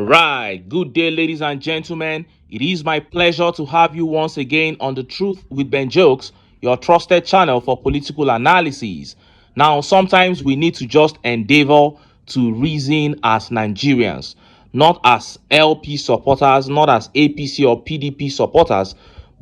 All right, good day, ladies and gentlemen. It is my pleasure to have you once again on The Truth with Ben Jokes, your trusted channel for political analysis. Now, sometimes we need to just endeavor to reason as Nigerians, not as LP supporters, not as APC or PDP supporters,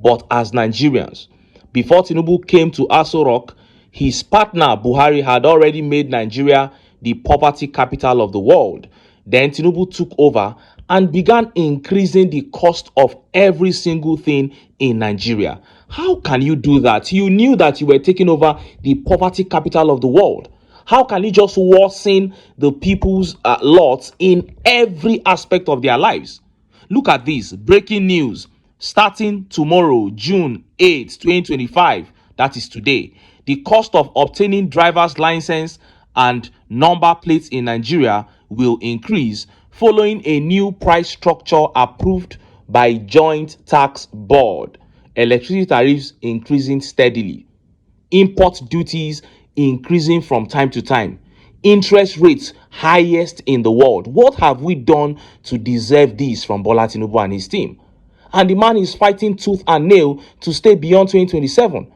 but as Nigerians. Before Tinubu came to Aso Rock, his partner Buhari had already made Nigeria the poverty capital of the world. Then Tinubu took over and began increasing the cost of every single thing in Nigeria. How can you do that? You knew that you were taking over the poverty capital of the world. How can you just worsen the people's lots in every aspect of their lives? Look at this breaking news. Starting tomorrow, June 8th, 2025, that is today, the cost of obtaining driver's license and number plates in Nigeria will increase following a new price structure approved by Joint Tax Board. Electricity tariffs increasing steadily. Import duties increasing from time to time. Interest rates highest in the world. What have we done to deserve this from Bola Tinubu and his team? And the man is fighting tooth and nail to stay beyond 2027.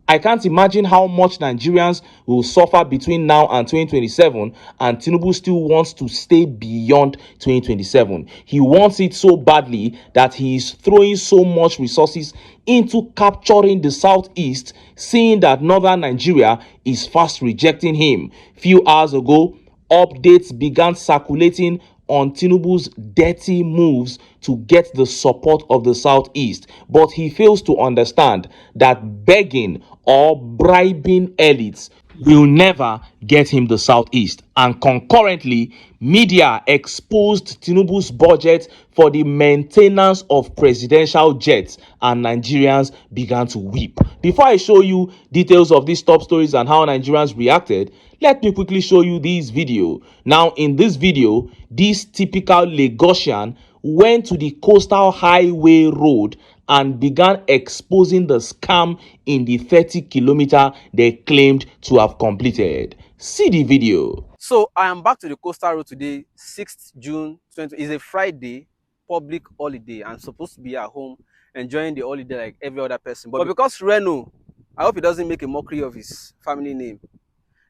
I can't imagine how much Nigerians will suffer between now and 2027, and Tinubu still wants to stay beyond 2027. He wants it so badly that he is throwing so much resources into capturing the southeast, seeing that northern Nigeria is fast rejecting him. Few hours ago, updates began circulating on Tinubu's dirty moves to get the support of the southeast, but he fails to understand that begging or bribing elites will never get him the southeast. And concurrently, media exposed Tinubu's budget for the maintenance of presidential jets, and Nigerians began to weep. Before I show you details of these top stories and how Nigerians reacted, let me quickly show you this video. Now, in this video, this typical Lagosian went to the coastal highway road and began exposing the scam in the 30-kilometer they claimed to have completed. See the video. So I am back to the coastal road today, 6th June 20. It's a Friday, public holiday. I'm supposed to be at home enjoying the holiday like every other person. But because Reno, I hope he doesn't make a mockery of his family name,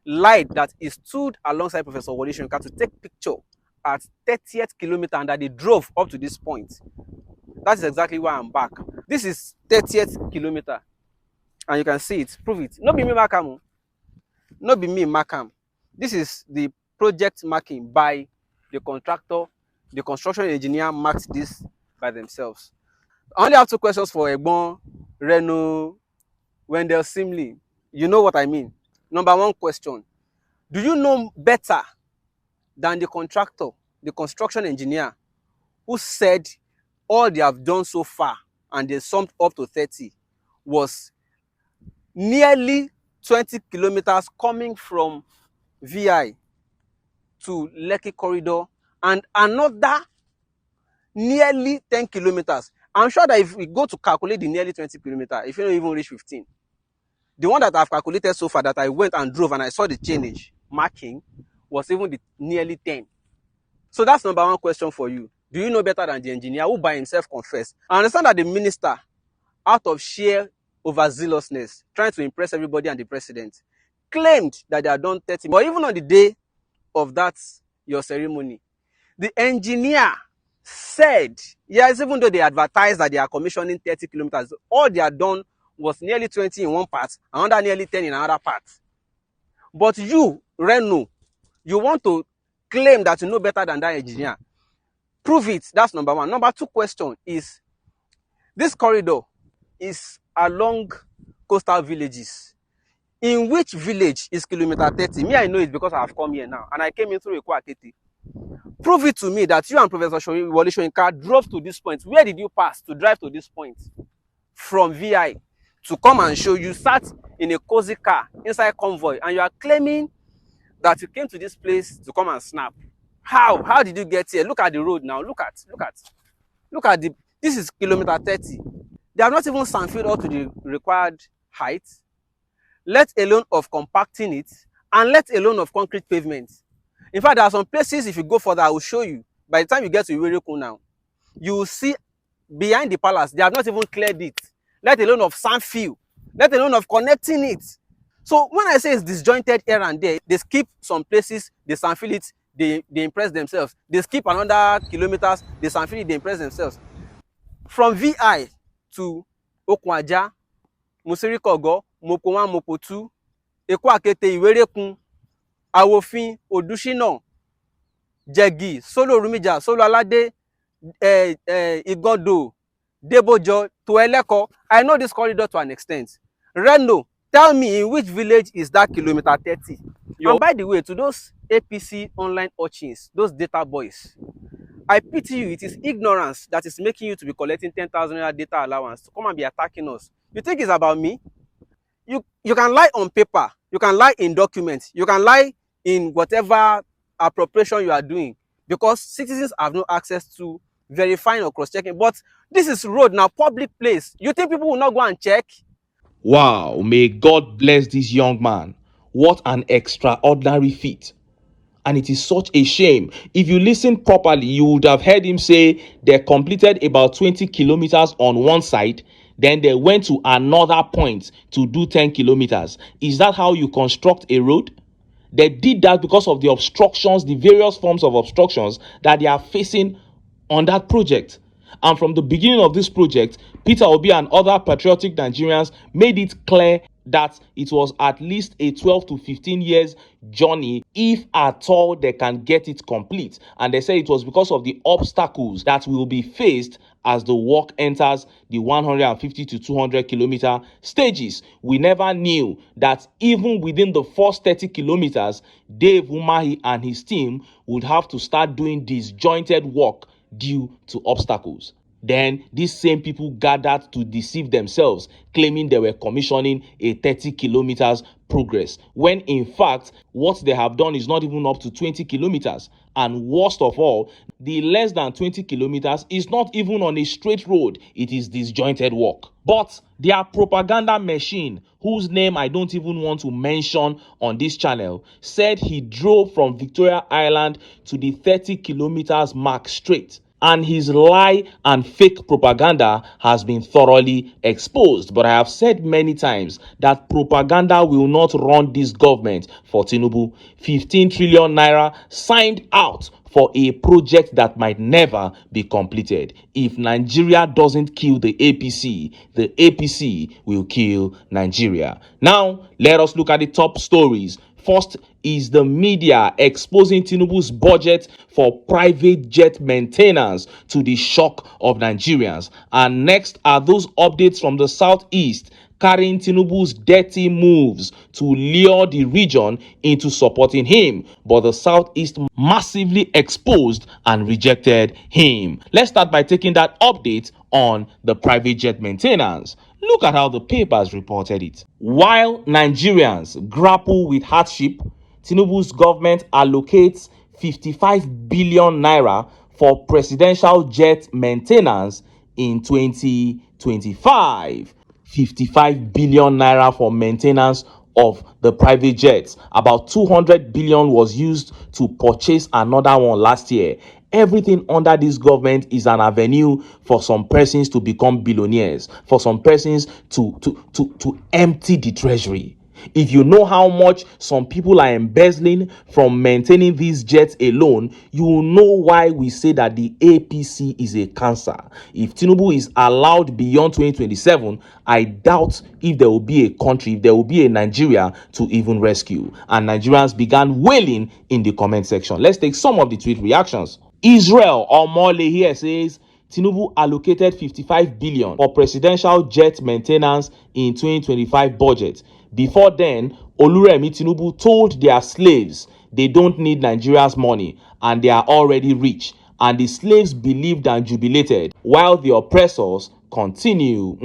lied that he stood alongside Professor Wole Soyinka to take picture at 30th kilometer and that they drove up to this point. That is exactly why I'm back. This is 30th kilometer. And you can see it. Prove it. Not be me Makam. Not be me Makam. This is the project marking by the contractor. The construction engineer marked this by themselves. I only have two questions for Egbon, Reno, Wendell Simley. You know what I mean. Number one question. Do you know better than the contractor, the construction engineer, who said all they have done so far and they summed up to 30 was nearly 20 kilometers coming from VI to Lekki corridor and another nearly 10 kilometers. I'm sure that if we go to calculate the nearly 20 kilometers, if you don't even reach 15, the one that I've calculated so far that I went and drove and I saw the change marking was even the nearly 10. So that's number one question for you. Do you know better than the engineer who by himself confessed? I understand that the minister, out of sheer overzealousness, trying to impress everybody and the president, claimed that they had done 30. But even on the day of that, your ceremony, the engineer said, yes, even though they advertised that they are commissioning 30 kilometers, all they had done was nearly 20 in one part, another nearly 10 in another part. But you, Reno, you want to claim that you know better than that engineer. Prove it. That's number one. Number two question is, this corridor is along coastal villages. In which village is kilometer 30? Me, I know it because I have come here now. And I came in through Ekwakete. Prove it to me that you and Professor Wole Soyinka drove to this point. Where did you pass to drive to this point? From VI to come and show you sat in a cozy car inside convoy and you are claiming that you came to this place to come and snap. How did you get here? Look at the road now. Look at the, this is kilometer 30. They have not even sandfilled up to the required height, let alone of compacting it, and let alone of concrete pavement. In fact, there are some places, if you go further, I will show you, By the time you get to Iwerekun now, you will see behind the palace, they have not even cleared it, let alone of sand field, let alone of connecting it. So when I say it's disjointed here and there, they skip some places, they sand fill it, they impress themselves. They skip another kilometers, they sand fill it, they impress themselves. From VI to Okwaja, Musirikogo, Mopo 1, Mopo 2, Eko Akete, Iwerekun, Awofin, Odushina, Jegi, Solo Rumija, Solo Alade, Igodo, Debojo, to Eleko. I know this corridor to an extent. Reno, tell me in which village is that kilometer 30? And by the way, to those APC online urchins, those data boys, I pity you. It is ignorance that is making you to be collecting 10,000 naira data allowance to come and be attacking us. You think it's about me? You can lie on paper, you can lie in documents, you can lie in whatever appropriation you are doing, because citizens have no access to verifying or cross-checking. But this is road now, public place. You think people will not go and check? Wow, may God bless this young man. What an extraordinary feat. And it is such a shame. If you listen properly, you would have heard him say they completed about 20 kilometers on one side, then they went to another point to do 10 kilometers. Is that how you construct a road? They did that because of the obstructions, the various forms of obstructions that they are facing on that project. And from the beginning of this project, Peter Obi and other patriotic Nigerians made it clear that it was at least a 12 to 15 years journey, if at all they can get it complete. And they say it was because of the obstacles that will be faced as the work enters the 150 to 200 kilometer stages. We never knew that even within the first 30 kilometers, Dave Umahi and his team would have to start doing disjointed work due to obstacles. Then these same people gathered to deceive themselves, claiming they were commissioning a 30 kilometers progress, when in fact what they have done is not even up to 20 kilometers. And worst of all, the less than 20 kilometers is not even on a straight road, it is disjointed work. But their propaganda machine, whose name I don't even want to mention on this channel, said he drove from Victoria Island to the 30 kilometers mark straight. And his lie and fake propaganda has been thoroughly exposed. But I have said many times that propaganda will not run this government for Tinubu. 15 trillion naira signed out for a project that might never be completed. If Nigeria doesn't kill the APC will kill Nigeria. Now, let us look at the top stories. First is the media exposing Tinubu's budget for private jet maintenance to the shock of Nigerians. And next are those updates from the southeast carrying Tinubu's dirty moves to lure the region into supporting him. But the southeast massively exposed and rejected him. Let's start by taking that update on the private jet maintenance. Look at how the papers reported it. While Nigerians grapple with hardship, Tinubu's government allocates 55 billion naira for presidential jet maintenance in 2025. 55 billion naira for maintenance of the private jets. About 200 billion was used to purchase another one last year. Everything under this government is an avenue for some persons to become billionaires, for some persons to empty the treasury. If you know how much some people are embezzling from maintaining these jets alone, you will know why we say that the APC is a cancer. If Tinubu is allowed beyond 2027, I doubt if there will be a country, if there will be a Nigeria to even rescue. And Nigerians began wailing in the comment section. Let's take some of the tweet reactions. Israel Omole here says, Tinubu allocated 55 billion for presidential jet maintenance in 2025 budget. Before then, Oluremi Tinubu told their slaves they don't need Nigeria's money and they are already rich. And the slaves believed and jubilated while the oppressors continue.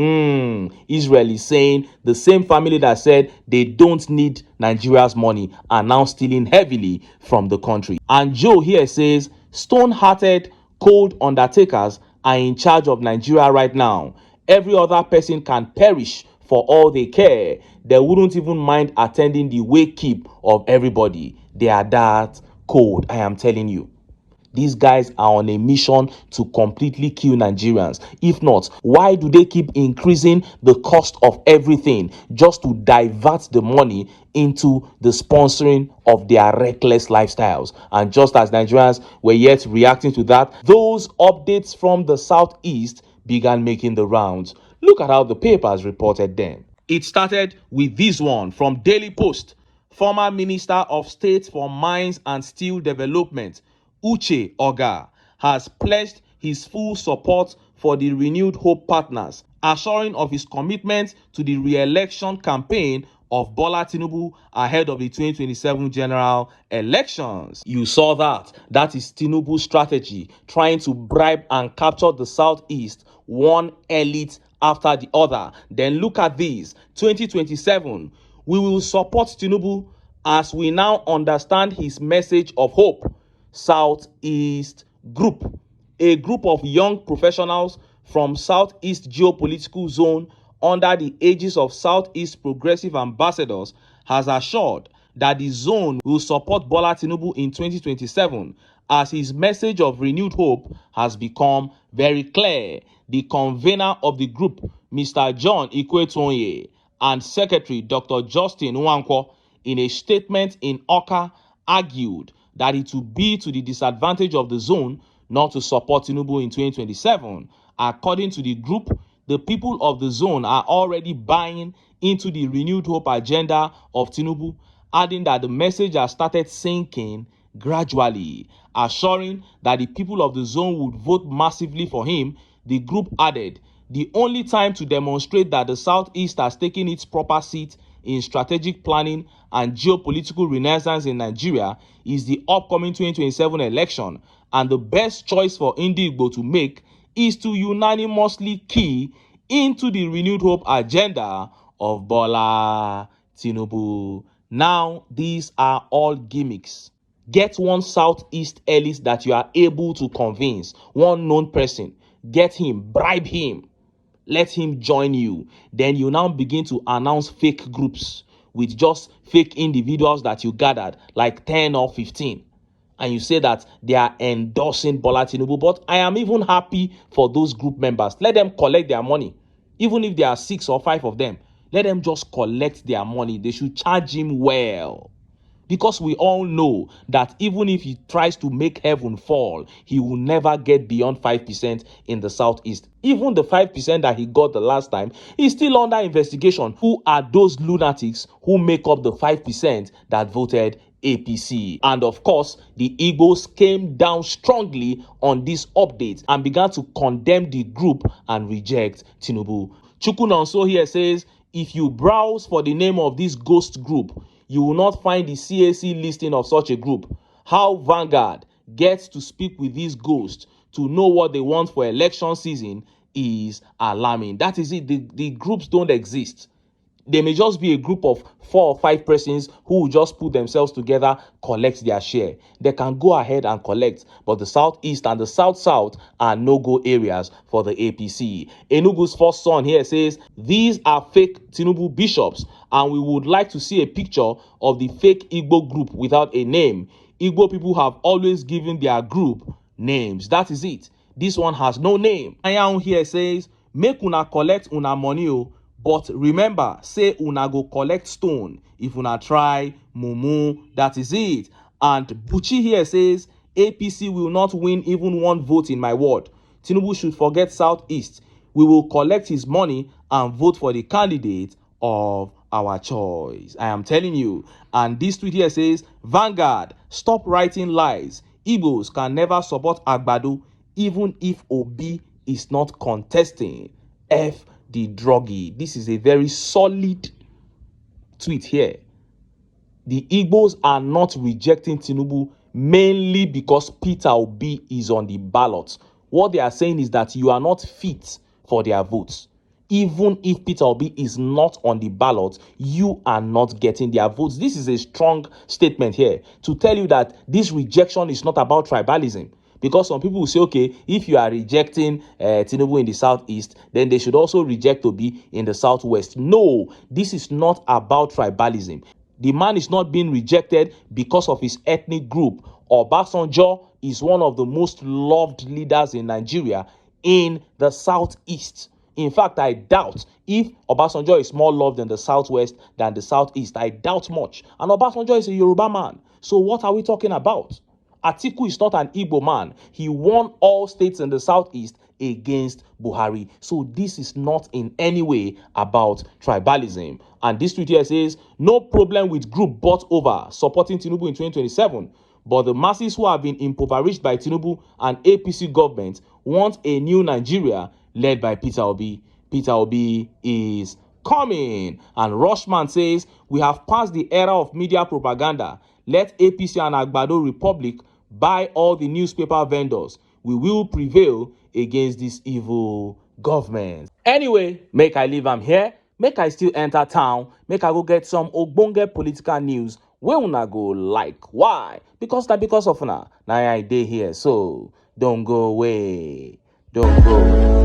Israel is saying the same family that said they don't need Nigeria's money are now stealing heavily from the country. And Joe here says, stone-hearted, cold undertakers are in charge of Nigeria right now. Every other person can perish for all they care. They wouldn't even mind attending the wake keep of everybody. They are that cold, I am telling you. These guys are on a mission to completely kill Nigerians. If not, why do they keep increasing the cost of everything just to divert the money into the sponsoring of their reckless lifestyles? And just as Nigerians were yet reacting to that, those updates from the southeast began making the rounds. Look at how the papers reported them. It started with this one from Daily Post. Former Minister of State for Mines and Steel Development, Uche Oga, has pledged his full support for the Renewed Hope partners, assuring of his commitment to the re-election campaign of Bola Tinubu ahead of the 2027 general elections. You saw that. That is Tinubu's strategy, trying to bribe and capture the southeast, one elite after the other. Then look at this, 2027. We will support Tinubu as we now understand his message of hope. Southeast Group, a group of young professionals from Southeast Geopolitical Zone under the aegis of Southeast Progressive Ambassadors, has assured that the zone will support Bola Tinubu in 2027 as his message of renewed hope has become very clear. The convener of the group, Mr. John Ikwetonye, and Secretary Dr. Justin Nwankwo, in a statement in Oka, argued that it would be to the disadvantage of the zone not to support Tinubu in 2027. According to the group, the people of the zone are already buying into the renewed hope agenda of Tinubu, adding that the message has started sinking gradually. Assuring that the people of the zone would vote massively for him, the group added, the only time to demonstrate that the Southeast has taken its proper seat in strategic planning and geopolitical renaissance in Nigeria is the upcoming 2027 election, and the best choice for Igbo to make is to unanimously key into the renewed hope agenda of Bola Tinubu. Now, these are all gimmicks. Get one Southeast elite that you are able to convince, one known person. Get him, bribe him, let him join you. Then you now begin to announce fake groups with just fake individuals that you gathered, like 10 or 15. And you say that they are endorsing Bola Tinubu. But I am even happy for those group members. Let them collect their money. Even if there are 6 or 5 of them, let them just collect their money. They should charge him well. Because we all know that even if he tries to make heaven fall, he will never get beyond 5% in the southeast. Even the 5% that he got the last time is still under investigation. Who are those lunatics who make up the 5% that voted APC? And of course, the IGBOS came down strongly on this update and began to condemn the group and reject Tinubu. Chukunonso here says, if you browse for the name of this ghost group, you will not find the CAC listing of such a group. How Vanguard gets to speak with these ghosts to know what they want for election season is alarming. That is it. The groups don't exist. They may just be a group of 4 or 5 persons who will just put themselves together, collect their share. They can go ahead and collect, but the southeast and the south-south are no-go areas for the APC. Enugu's first son here says, these are fake Tinubu bishops, and we would like to see a picture of the fake Igbo group without a name. Igbo people have always given their group names. That is it. This one has no name. Ayaun here says, make una collect una money o. But remember, say una go collect stone if una try mumu. That is it. And Buchi here says, APC will not win even 1 vote in my ward. Tinubu should forget Southeast. We will collect his money and vote for the candidate of our choice. I am telling you. And this tweet here says, Vanguard, stop writing lies. Igbos can never support Agbado even if Obi is not contesting. F the druggy. This is a very solid tweet here. The Igbos are not rejecting Tinubu mainly because Peter Obi is on the ballot. What they are saying is that you are not fit for their votes. Even if Peter Obi is not on the ballot, you are not getting their votes. This is a strong statement here to tell you that this rejection is not about tribalism. Because some people will say, okay, if you are rejecting Tinubu in the southeast, then they should also reject Obi in the southwest. No, this is not about tribalism. The man is not being rejected because of his ethnic group Obasanjo is one of the most loved leaders in Nigeria in the southeast. In fact, I doubt if Obasanjo is more loved in the southwest than the southeast. I doubt much. And Obasanjo is a Yoruba man. So what are we talking about? Atiku is not an Igbo man. He won all states in the southeast against Buhari. So this is not in any way about tribalism. And this tweet here says, no problem with group bought over supporting Tinubu in 2027. But the masses who have been impoverished by Tinubu and APC government want a new Nigeria led by Peter Obi. Peter Obi is coming. And Rushman says, we have passed the era of media propaganda. Let APC and Agbado Republic buy all the newspaper vendors. We will prevail against this evil government. Anyway, make I leave am here. Make I still enter town. Make I go get some ogbonge political news wey una go like. Why? Because of una. Na I dey here. So don't go away. Don't go.